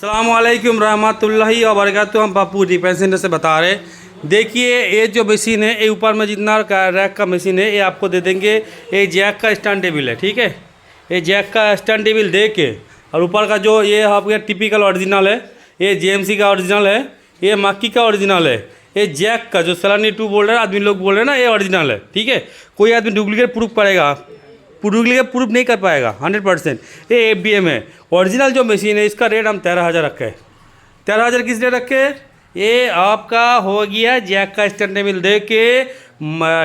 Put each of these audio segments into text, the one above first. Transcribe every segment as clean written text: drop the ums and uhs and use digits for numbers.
अस्सलामुअलैकुम रहमतुल्लाहि व बरकातुहू। हम पप्पू डिफेंस सेंटर से बता रहे। देखिए ये जो मशीन है, ये ऊपर में जितना रैक का मशीन है, ये आपको दे देंगे। ये जैक का स्टैंड टेबल है, ठीक है। ये जैक का स्टैंड टेबल दे के, और ऊपर का जो ये आपका टिपिकल ओरिजिनल है, ये जेएमसी का ओरिजिनल है, ये माकी का ओरिजिनल है। ये जैक का जो सलानी 2 बोल रहे हैं, आदमी लोग बोल रहे हैं ना, ये ओरिजिनल है, ठीक है। कोई आदमी डुप्लीकेट प्रूफ पड़ेगा, प्रूफ नहीं कर पाएगा 100%। ये FDM है। ओरिजिनल जो मशीन है, इसका रेट हम 13,000 रखे। 13,000 किस रेट रखे? ये आपका हो गया जैक का स्टैंड टेबल दे के,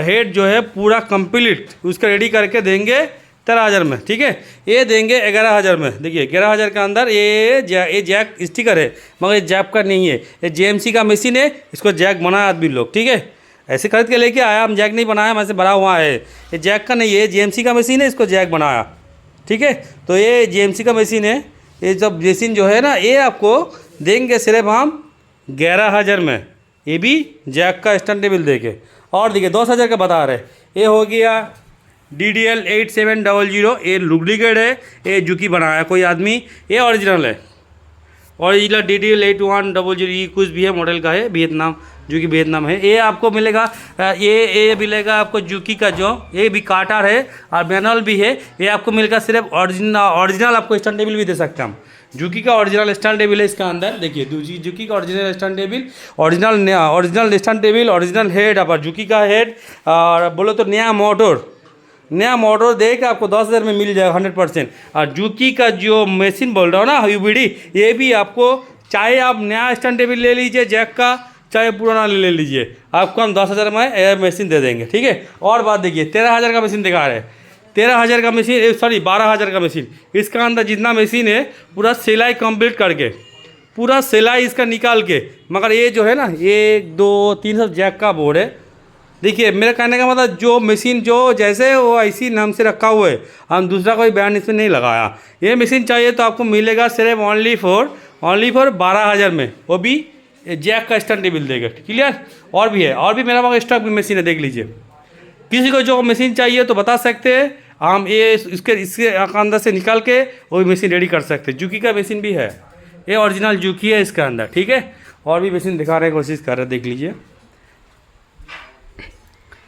हेड जो है पूरा कंप्लीट उसका रेडी करके देंगे 13,000 में, ठीक है। ये देंगे 11,000 में। देखिए 11,000 के अंदर ये जैक स्टिकर है, मगर ये जैक का नहीं है, ये JMC का मशीन है। इसको जैक बनाया आदमी लोग, ठीक है। ऐसे खरीद के लेके आया, हम जैक नहीं बनाया, हम ऐसे बना हुआ है। ये जैक का नहीं है, JMC का मशीन है, इसको जैक बनाया, ठीक है। तो ये JMC का मशीन है। ये जब मशीन जो है ना, ये आपको देंगे सिर्फ हम 11,000 में, ये भी जैक का स्टैंड टेबल दे के। और देखिए 10,000 का बता रहे। ये हो गया DDL 8700। ये डुप्लीकेट है, ये जुकी बनाया कोई आदमी, ये ओरिजिनल है। ओरिजिनल DDL 8100 कुछ भी है, मॉडल का है, वियतनाम, जो कि वियतनाम है। ये आपको मिलेगा, ये मिलेगा आपको जुकी का, जो ये भी काटर है और मैनुअल भी है। ये आपको मिलेगा सिर्फ ओरिजिनल आपको स्टैंड टेबल भी दे सकते हैं हम। जुकी का ओरिजिनल स्टैंड टेबल है इसका अंदर। देखिए जुकी का original stand table, original stand table, original head, आप जुकी का हेड, और बोलो तो नया मोटर दे के आपको 10,000 में मिल जाएगा 100%। और जुकी का जो मशीन बोल रहा हो ना, UBD, ये भी आपको, चाहे आप नया स्टैंड टेबल ले लीजिए जैक का, चाहे पुराना ले लीजिए, आपको हम 10,000 में मशीन दे देंगे, ठीक है। और बात देखिए 13,000 का मशीन दिखा रहे हैं। 13,000 का मशीन, सॉरी 12,000 का मशीन। इसका अंदर जितना मशीन है पूरा सिलाई कंप्लीट करके, पूरा सिलाई इसका निकाल के, मगर ये जो है ना, 1 2 3 सब जैक का बोर्ड है। देखिए मेरे कहने का मतलब, जो मशीन जो जैसे वो इसी नाम से रखा हुआ है, हम दूसरा कोई ब्रांड इसमें नहीं लगाया। ये मशीन चाहिए तो आपको मिलेगा सिर्फ ओनली फॉर 12,000 में, वो भी जैक का स्टैंड टेबल देगा, क्लियर। और भी है, और भी मेरा पास स्टॉक में मशीन है, देख लीजिए। किसी को जो मशीन चाहिए तो बता सकते हैं हम, ये इसके अंदर से निकाल के वो भी मशीन रेडी कर सकते हैं। जुकी का मशीन भी है, ये ओरिजिनल जुकी है इसका अंदर, ठीक है। और भी मशीन दिखा रहे हैं, कोशिश कर रहे हैं, देख लीजिए।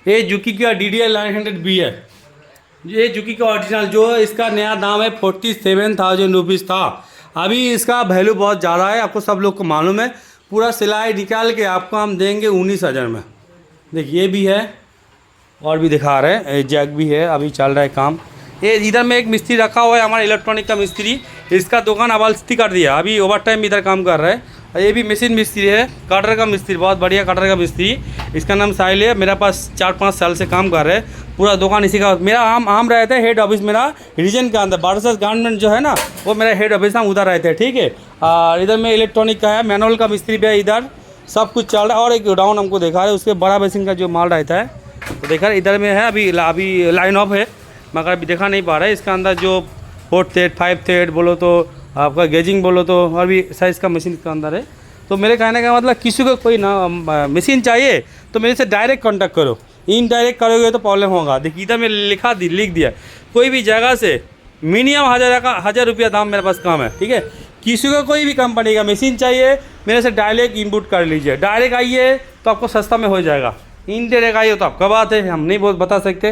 ये जुकी का DDL 900B है। ये जुकी का ओरिजिनल, जो इसका नया दाम है 47,000 रुपीज़ था। अभी इसका वैल्यू बहुत ज़्यादा है, आपको सब लोग को मालूम है। पूरा सिलाई निकाल के आपको हम देंगे 19,000 में। देखिए ये भी है, और भी दिखा रहे हैं, जैक भी है, अभी चल रहा है काम। ये इधर में एक मिस्त्री रखा हुआ है, हमारा इलेक्ट्रॉनिक का मिस्त्री। इसका दुकान अबालस्ती कर दिया, अभी ओवर टाइम इधर काम कर रहा है। ये भी मशीन मिस्त्री है, कटर का मिस्त्री, बहुत बढ़िया कटर का मिस्त्री। इसका नाम साहिल है। मेरा पास 4-5 साल से काम कर रहे हैं। पूरा दुकान इसी का, मेरा आम रहता है हेड ऑफिस मेरा रीजन के अंदर, बारसास गारमेंट जो है ना, वो मेरा हेड ऑफिस हम उधर रहते हैं, ठीक है। और इधर में इलेक्ट्रॉनिक का है, मैनुअल का मिस्त्री भी है, इधर सब कुछ चल रहा है। और एक गोडाउन हमको देखा रहा है, उसके बड़ा मशीन का जो माल रहता है, तो देखा रहे इधर में है। अभी लाइन ऑफ है, मगर अभी देखा नहीं पा रहा है। इसका अंदर जो 4 थ्रेड 5 थ्रेड बोलो तो, आपका गेजिंग बोलो तो, और भी साइज़ का मशीन इसका अंदर है। तो मेरे कहने का मतलब, किसी को कोई ना मशीन चाहिए तो मेरे से डायरेक्ट कांटेक्ट करो। इनडायरेक्ट करोगे तो प्रॉब्लम होगा। देखिए इधर में लिख दिया, कोई भी जगह से मिनिमम 1,000 रुपया दाम मेरे पास कम है, ठीक है। किसी को कोई भी कंपनी का मशीन चाहिए, मेरे से डायरेक्ट इनपुट कर लीजिए। डायरेक्ट आइए तो आपको सस्ता में हो जाएगा, इनडायरेक्ट आइए तो आपका बात है, हम नहीं बता सकते।